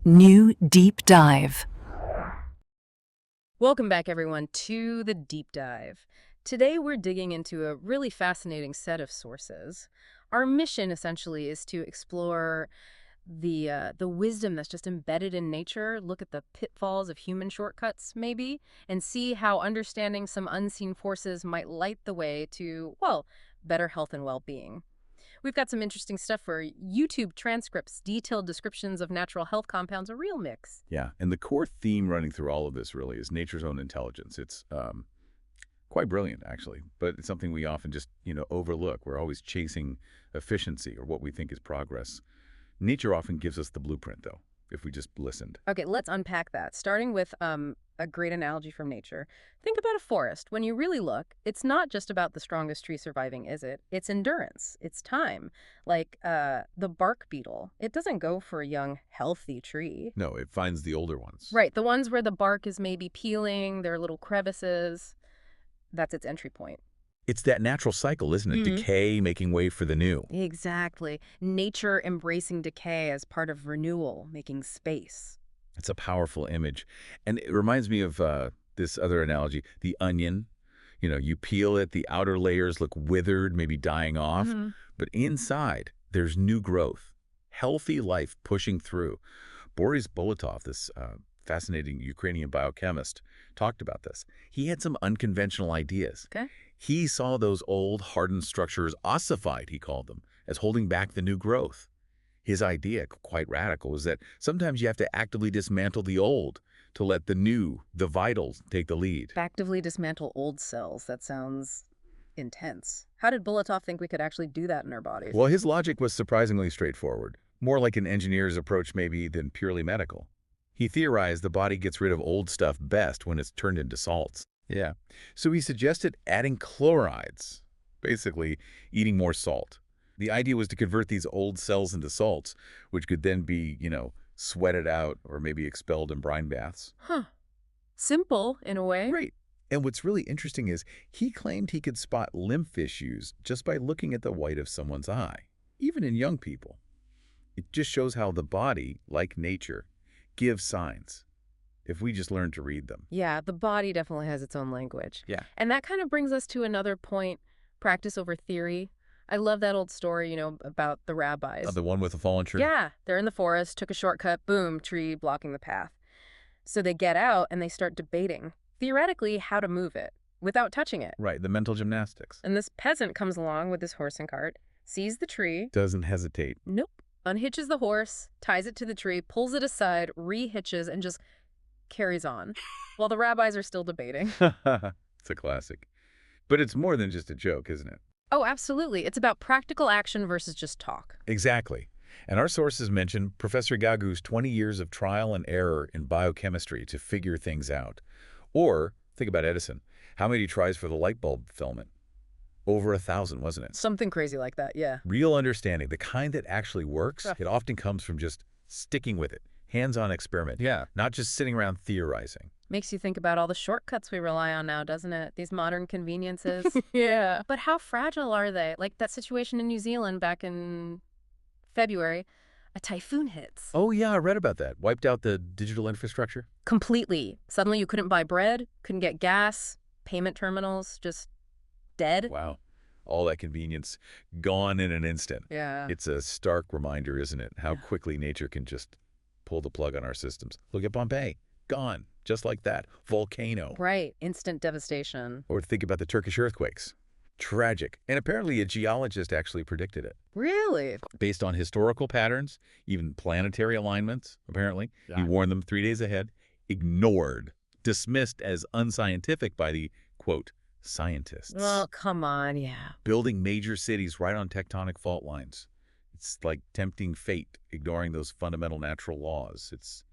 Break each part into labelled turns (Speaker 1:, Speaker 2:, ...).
Speaker 1: New Deep Dive.
Speaker 2: Welcome back, everyone, to the deep dive. Today, we're digging into a really fascinating set of sources. Our mission, essentially, is to explore the wisdom that's just embedded in nature, look at the pitfalls of human shortcuts, maybe, and see how understanding some unseen forces might light the way to, well, better health and well-being. We've got some interesting stuff for YouTube transcripts, detailed descriptions of natural health compounds, a real mix.
Speaker 3: Yeah, and the core theme running through all of this really is nature's own intelligence. It's quite brilliant, actually, but it's something we often just, overlook. We're always chasing efficiency or what we think is progress. Nature often gives us the blueprint, though, if we just listened.
Speaker 2: Okay, let's unpack that, starting with a great analogy from nature. Think about a forest. When you really look, it's not just about the strongest tree surviving, is it? It's endurance. It's time. Like the bark beetle. It doesn't go for a young, healthy tree.
Speaker 3: No, it finds the older ones.
Speaker 2: Right, the ones where the bark is maybe peeling, there are little crevices. That's its entry point.
Speaker 3: It's that natural cycle, isn't it? Decay making way for the new.
Speaker 2: Exactly. Nature embracing decay as part of renewal, making space.
Speaker 3: It's a powerful image. And it reminds me of this other analogy, the onion. You peel it, the outer layers look withered, maybe dying off. But inside, there's new growth, healthy life pushing through. Boris Bolotov, this fascinating Ukrainian biochemist, talked about this. He had some unconventional ideas.
Speaker 2: Okay.
Speaker 3: He saw those old, hardened structures ossified, he called them, as holding back the new growth. His idea, quite radical, was that sometimes you have to actively dismantle the old to let the new, the vital, take the lead.
Speaker 2: Actively dismantle old cells. That sounds intense. How did Bolotov think we could actually do that in our bodies?
Speaker 3: Well, his logic was surprisingly straightforward, more like an engineer's approach maybe than purely medical. He theorized the body gets rid of old stuff best when it's turned into salts. Yeah. So he suggested adding chlorides, basically eating more salt. The idea was to convert these old cells into salts, which could then be, sweated out or maybe expelled in brine baths.
Speaker 2: Huh. Simple, in a way.
Speaker 3: Right. And what's really interesting is he claimed he could spot lymph issues just by looking at the white of someone's eye, even in young people. It just shows how the body, like nature, gives signs if we just learn to read them.
Speaker 2: Yeah, the body definitely has its own language.
Speaker 3: Yeah.
Speaker 2: And that kind of brings us to another point, practice over theory. I love that old story, about the rabbis.
Speaker 3: The one with the fallen tree?
Speaker 2: Yeah, they're in the forest, took a shortcut, boom, tree blocking the path. So they get out and they start debating, theoretically, how to move it without touching it.
Speaker 3: Right, the mental gymnastics.
Speaker 2: And this peasant comes along with his horse and cart, sees the tree.
Speaker 3: Doesn't hesitate.
Speaker 2: Nope. Unhitches the horse, ties it to the tree, pulls it aside, rehitches, and just carries on, while the rabbis are still debating.
Speaker 3: It's a classic. But it's more than just a joke, isn't it?
Speaker 2: Oh, absolutely. It's about practical action versus just talk.
Speaker 3: Exactly. And our sources mention Professor Gagu's 20 years of trial and error in biochemistry to figure things out. Or, think about Edison. How many tries for the light bulb filament? Over 1,000, wasn't it?
Speaker 2: Something crazy like that, yeah.
Speaker 3: Real understanding, the kind that actually works, it often comes from just sticking with it. Hands-on experiment. Yeah. Not just sitting around theorizing.
Speaker 2: Makes you think about all the shortcuts we rely on now, doesn't it? These modern conveniences.
Speaker 1: Yeah.
Speaker 2: But how fragile are they? Like that situation in New Zealand back in February, a typhoon hits.
Speaker 3: Oh, yeah, I read about that. Wiped out the digital infrastructure?
Speaker 2: Completely. Suddenly you couldn't buy bread, couldn't get gas, payment terminals, just dead.
Speaker 3: Wow. All that convenience gone in an instant.
Speaker 2: Yeah.
Speaker 3: It's a stark reminder, isn't it? How quickly nature can just pull the plug on our systems. Look at Pompeii. Gone. Just like that. Volcano.
Speaker 2: Right. Instant devastation.
Speaker 3: Or think about the Turkish earthquakes. Tragic. And apparently a geologist actually predicted it.
Speaker 2: Really?
Speaker 3: Based on historical patterns, even planetary alignments, apparently.
Speaker 1: Yeah.
Speaker 3: He warned them 3 days ahead. Ignored. Dismissed as unscientific by the, quote, scientists.
Speaker 2: Oh, come on, yeah.
Speaker 3: Building major cities right on tectonic fault lines. It's like tempting fate, ignoring those fundamental natural laws. It's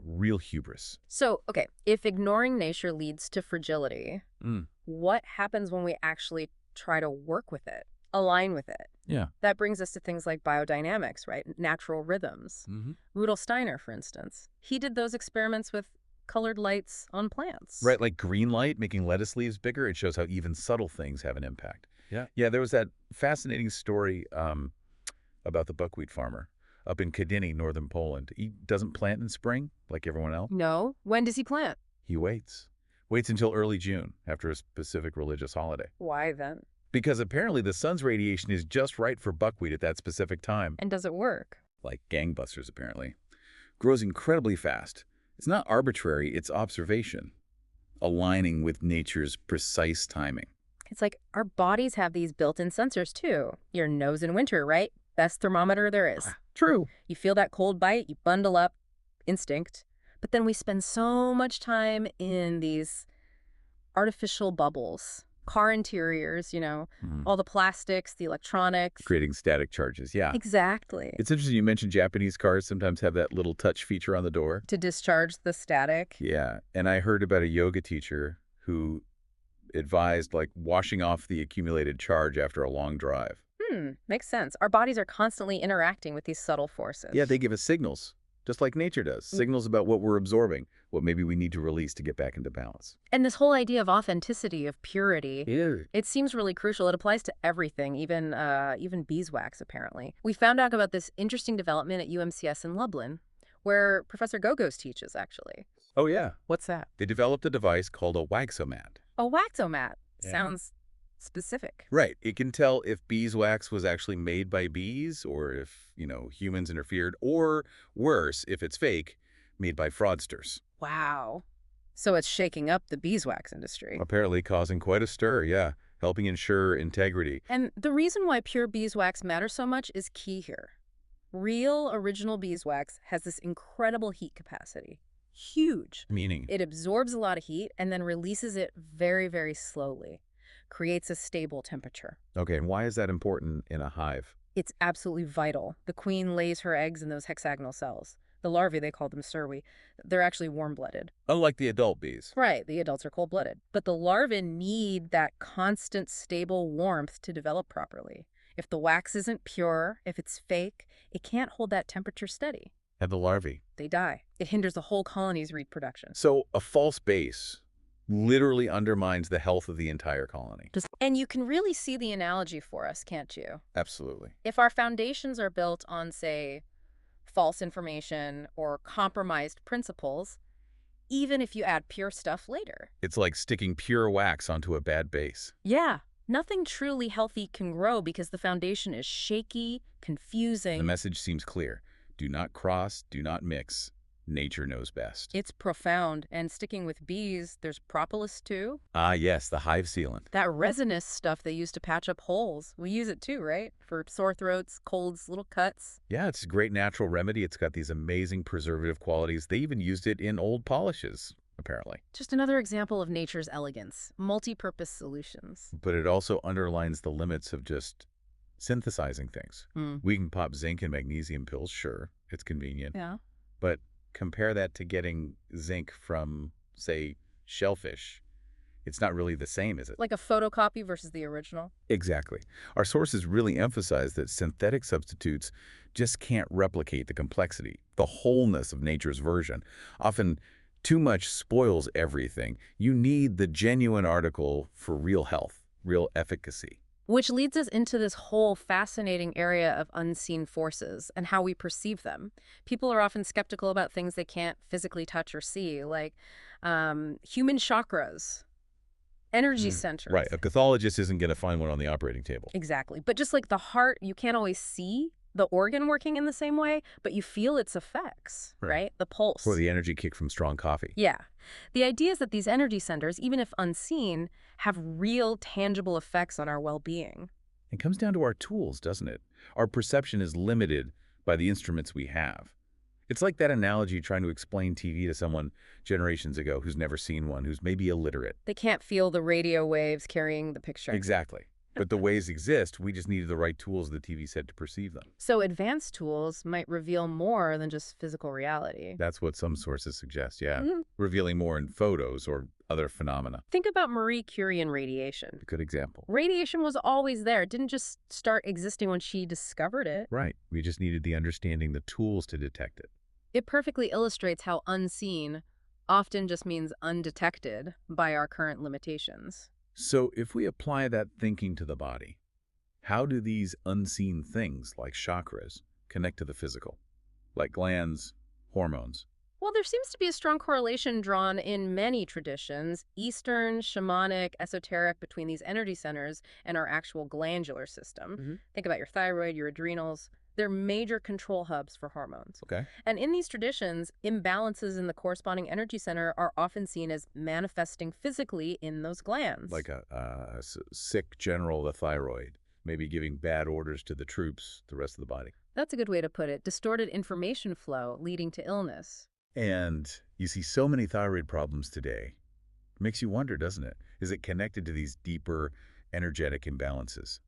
Speaker 3: real hubris.
Speaker 2: So, okay, if ignoring nature leads to fragility, what happens when we actually try to work with it, align with it?
Speaker 3: Yeah.
Speaker 2: That brings us to things like biodynamics, right? Natural rhythms. Rudolf Steiner, for instance, he did those experiments with colored lights on plants.
Speaker 3: Right, like green light making lettuce leaves bigger. It shows how even subtle things have an impact. Yeah. Yeah, there was that fascinating story about the buckwheat farmer up in Kadyni, northern Poland. He doesn't plant in spring like everyone else.
Speaker 2: No? When does he plant?
Speaker 3: He waits. Waits until early June after a specific religious holiday.
Speaker 2: Why then?
Speaker 3: Because apparently the sun's radiation is just right for buckwheat at that specific time.
Speaker 2: And does it work?
Speaker 3: Like gangbusters, apparently. Grows incredibly fast. It's not arbitrary, it's observation, aligning with nature's precise timing.
Speaker 2: It's like our bodies have these built-in sensors too. Your nose in winter, right? Best thermometer there is.
Speaker 3: True.
Speaker 2: You feel that cold bite, you bundle up, instinct. But then we spend so much time in these artificial bubbles, car interiors, all the plastics, the electronics.
Speaker 3: Creating static charges, yeah.
Speaker 2: Exactly.
Speaker 3: It's interesting you mentioned Japanese cars sometimes have that little touch feature on the door.
Speaker 2: To discharge the static.
Speaker 3: Yeah, and I heard about a yoga teacher who advised washing off the accumulated charge after a long drive.
Speaker 2: Makes sense. Our bodies are constantly interacting with these subtle forces.
Speaker 3: Yeah, they give us signals, just like nature does. Signals about what we're absorbing, what maybe we need to release to get back into balance.
Speaker 2: And this whole idea of authenticity, of purity,
Speaker 3: Yeah.
Speaker 2: it seems really crucial. It applies to everything, even beeswax, apparently. We found out about this interesting development at UMCS in Lublin, where Professor Gogos teaches, actually.
Speaker 3: Oh, yeah.
Speaker 2: What's that?
Speaker 3: They developed a device called a waxomat.
Speaker 2: A waxomat.
Speaker 3: Yeah.
Speaker 2: Sounds specific.
Speaker 3: Right. It can tell if beeswax was actually made by bees or if, humans interfered, or worse, if it's fake, made by fraudsters.
Speaker 2: Wow. So it's shaking up the beeswax industry.
Speaker 3: Apparently causing quite a stir, yeah, helping ensure integrity.
Speaker 2: And the reason why pure beeswax matters so much is key here. Real original beeswax has this incredible heat capacity. Huge.
Speaker 3: Meaning?
Speaker 2: It absorbs a lot of heat and then releases it very, very slowly. Creates a stable temperature.
Speaker 3: Okay, and why is that important in a hive?
Speaker 2: It's absolutely vital. The queen lays her eggs in those hexagonal cells. The larvae, they call them cervi. They're actually warm-blooded.
Speaker 3: Unlike the adult bees.
Speaker 2: Right, the adults are cold-blooded. But the larvae need that constant, stable warmth to develop properly. If the wax isn't pure, if it's fake, it can't hold that temperature steady.
Speaker 3: And the larvae.
Speaker 2: They die. It hinders the whole colony's reproduction.
Speaker 3: So a false base literally undermines the health of the entire colony.
Speaker 2: And you can really see the analogy for us, can't you?
Speaker 3: Absolutely.
Speaker 2: If our foundations are built on, say, false information or compromised principles, even if you add pure stuff later.
Speaker 3: It's like sticking pure wax onto a bad base.
Speaker 2: Yeah. Nothing truly healthy can grow because the foundation is shaky, confusing.
Speaker 3: The message seems clear. Do not cross, do not mix. Nature knows best.
Speaker 2: It's profound. And sticking with bees, there's propolis too.
Speaker 3: Ah, yes, the hive sealant.
Speaker 2: That resinous stuff they use to patch up holes. We use it too, right? For sore throats, colds, little cuts.
Speaker 3: Yeah, it's a great natural remedy. It's got these amazing preservative qualities. They even used it in old polishes, apparently.
Speaker 2: Just another example of nature's elegance. Multi-purpose solutions.
Speaker 3: But it also underlines the limits of just synthesizing things. We can pop zinc and magnesium pills, sure. It's convenient.
Speaker 2: Yeah.
Speaker 3: But compare that to getting zinc from, say, shellfish. It's not really the same, is it?
Speaker 2: Like a photocopy versus the original?
Speaker 3: Exactly. Our sources really emphasize that synthetic substitutes just can't replicate the complexity, the wholeness of nature's version. Often, too much spoils everything. You need the genuine article for real health, real efficacy.
Speaker 2: Which leads us into this whole fascinating area of unseen forces and how we perceive them. People are often skeptical about things they can't physically touch or see, like human chakras, energy centers.
Speaker 3: Right. A pathologist isn't going to find one on the operating table.
Speaker 2: Exactly. But just like the heart, you can't always see the organ working in the same way, but you feel its effects, right? The pulse.
Speaker 3: Or the energy kick from strong coffee.
Speaker 2: Yeah. The idea is that these energy centers, even if unseen, have real tangible effects on our well-being.
Speaker 3: It comes down to our tools, doesn't it? Our perception is limited by the instruments we have. It's like that analogy trying to explain TV to someone generations ago who's never seen one, who's maybe illiterate.
Speaker 2: They can't feel the radio waves carrying the picture.
Speaker 3: Exactly. But the ways exist, we just needed the right tools the TV set to perceive them.
Speaker 2: So advanced tools might reveal more than just physical reality.
Speaker 3: That's what some sources suggest, yeah. Revealing more in photos or other phenomena.
Speaker 2: Think about Marie Curie and radiation.
Speaker 3: A good example.
Speaker 2: Radiation was always there. It didn't just start existing when she discovered it.
Speaker 3: Right. We just needed the understanding, the tools to detect it.
Speaker 2: It perfectly illustrates how unseen often just means undetected by our current limitations.
Speaker 3: So if we apply that thinking to the body, how do these unseen things like chakras connect to the physical, like glands, hormones.
Speaker 2: Well, there seems to be a strong correlation drawn in many traditions, Eastern, shamanic, esoteric, between these energy centers and our actual glandular system. Think about your thyroid, your adrenals. They're major control hubs for hormones.
Speaker 3: Okay.
Speaker 2: And in these traditions, imbalances in the corresponding energy center are often seen as manifesting physically in those glands.
Speaker 3: Like a sick general of the thyroid, maybe giving bad orders to the troops, the rest of the body.
Speaker 2: That's a good way to put it. Distorted information flow leading to illness.
Speaker 3: And you see so many thyroid problems today. Makes you wonder, doesn't it? Is it connected to these deeper energetic imbalances?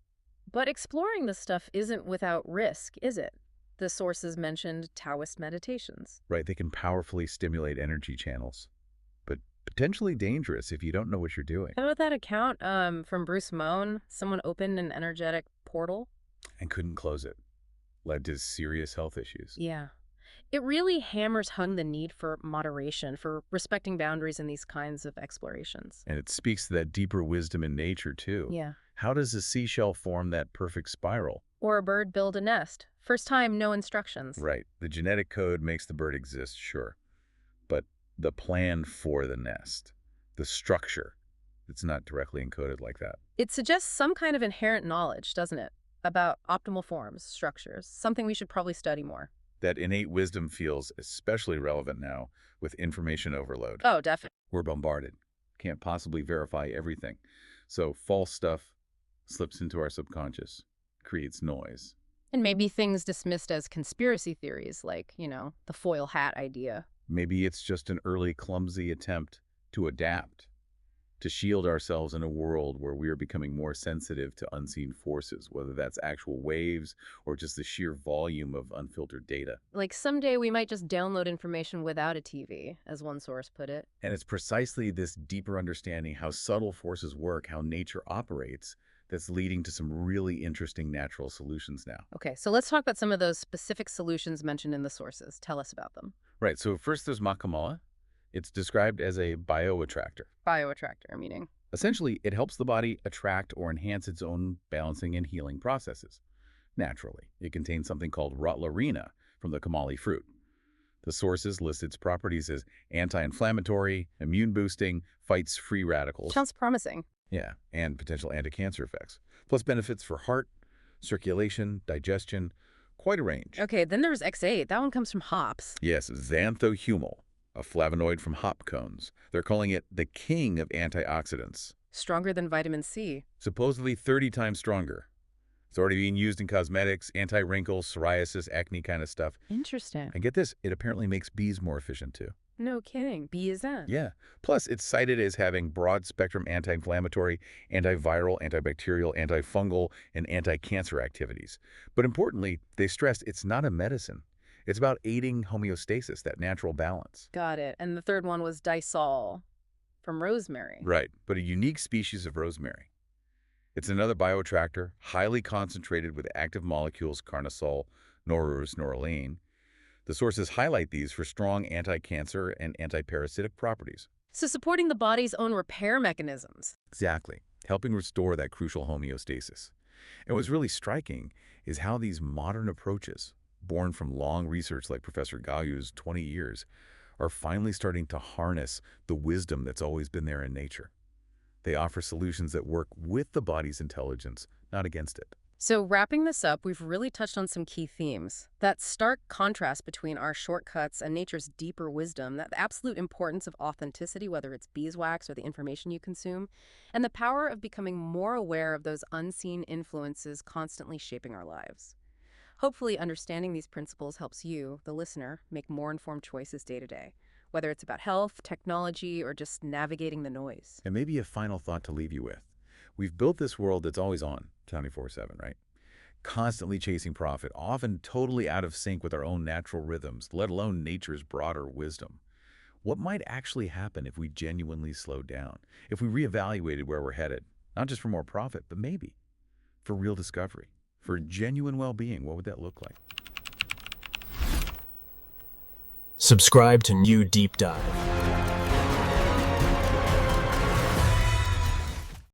Speaker 2: But exploring this stuff isn't without risk, is it? The sources mentioned Taoist meditations.
Speaker 3: Right, they can powerfully stimulate energy channels, but potentially dangerous if you don't know what you're doing.
Speaker 2: How about that account from Bruce Moan? Someone opened an energetic portal?
Speaker 3: And couldn't close it. Led to serious health issues.
Speaker 2: Yeah. It really hammers home the need for moderation, for respecting boundaries in these kinds of explorations.
Speaker 3: And it speaks to that deeper wisdom in nature, too.
Speaker 2: Yeah.
Speaker 3: How does a seashell form that perfect spiral?
Speaker 2: Or a bird build a nest. First time, no instructions.
Speaker 3: Right. The genetic code makes the bird exist, sure. But the plan for the nest, the structure, it's not directly encoded like that.
Speaker 2: It suggests some kind of inherent knowledge, doesn't it? About optimal forms, structures, something we should probably study more.
Speaker 3: That innate wisdom feels especially relevant now with information overload.
Speaker 2: Oh, definitely.
Speaker 3: We're bombarded. Can't possibly verify everything. So false stuff slips into our subconscious, creates noise.
Speaker 2: And maybe things dismissed as conspiracy theories, like, the foil hat idea.
Speaker 3: Maybe it's just an early clumsy attempt to adapt, to shield ourselves in a world where we are becoming more sensitive to unseen forces, whether that's actual waves or just the sheer volume of unfiltered data.
Speaker 2: Like someday we might just download information without a TV, as one source put it.
Speaker 3: And it's precisely this deeper understanding how subtle forces work, how nature operates, that's leading to some really interesting natural solutions now.
Speaker 2: Okay, so let's talk about some of those specific solutions mentioned in the sources. Tell us about them.
Speaker 3: Right, so first there's Makamala. It's described as a bioattractor.
Speaker 2: Bioattractor, meaning?
Speaker 3: Essentially, it helps the body attract or enhance its own balancing and healing processes. Naturally, it contains something called rotlarina from the kamali fruit. The sources list its properties as anti-inflammatory, immune-boosting, fights free radicals.
Speaker 2: Sounds promising.
Speaker 3: Yeah, and potential anti-cancer effects. Plus benefits for heart, circulation, digestion, quite a range.
Speaker 2: Okay, then there's X8. That one comes from hops.
Speaker 3: Yes, xanthohumol, a flavonoid from hop cones. They're calling it the king of antioxidants.
Speaker 2: Stronger than vitamin C.
Speaker 3: Supposedly 30 times stronger. It's already being used in cosmetics, anti-wrinkles, psoriasis, acne kind of stuff.
Speaker 2: Interesting.
Speaker 3: And get this, it apparently makes bees more efficient too.
Speaker 2: No kidding. B is N.
Speaker 3: Yeah. Plus, it's cited as having broad-spectrum anti-inflammatory, antiviral, antibacterial, antifungal, and anti-cancer activities. But importantly, they stressed it's not a medicine. It's about aiding homeostasis, that natural balance.
Speaker 2: Got it. And the third one was disol from rosemary.
Speaker 3: Right, but a unique species of rosemary. It's another bioattractor, highly concentrated with active molecules carnosol, norus, norelane. The sources highlight these for strong anti-cancer and anti-parasitic properties.
Speaker 2: So supporting the body's own repair mechanisms.
Speaker 3: Exactly, helping restore that crucial homeostasis. And what's really striking is how these modern approaches, born from long research like Professor Gayu's 20 years, are finally starting to harness the wisdom that's always been there in nature. They offer solutions that work with the body's intelligence, not against it.
Speaker 2: So wrapping this up, we've really touched on some key themes. That stark contrast between our shortcuts and nature's deeper wisdom, that absolute importance of authenticity, whether it's beeswax or the information you consume, and the power of becoming more aware of those unseen influences constantly shaping our lives. Hopefully, understanding these principles helps you, the listener, make more informed choices day to day, whether it's about health, technology, or just navigating the noise.
Speaker 3: And maybe a final thought to leave you with. We've built this world that's always on, 24/7, right? Constantly chasing profit, often totally out of sync with our own natural rhythms, let alone nature's broader wisdom. What might actually happen if we genuinely slowed down, if we reevaluated where we're headed, not just for more profit, but maybe for real discovery, for genuine well-being? What would that look like?
Speaker 4: Subscribe to New Deep Dive.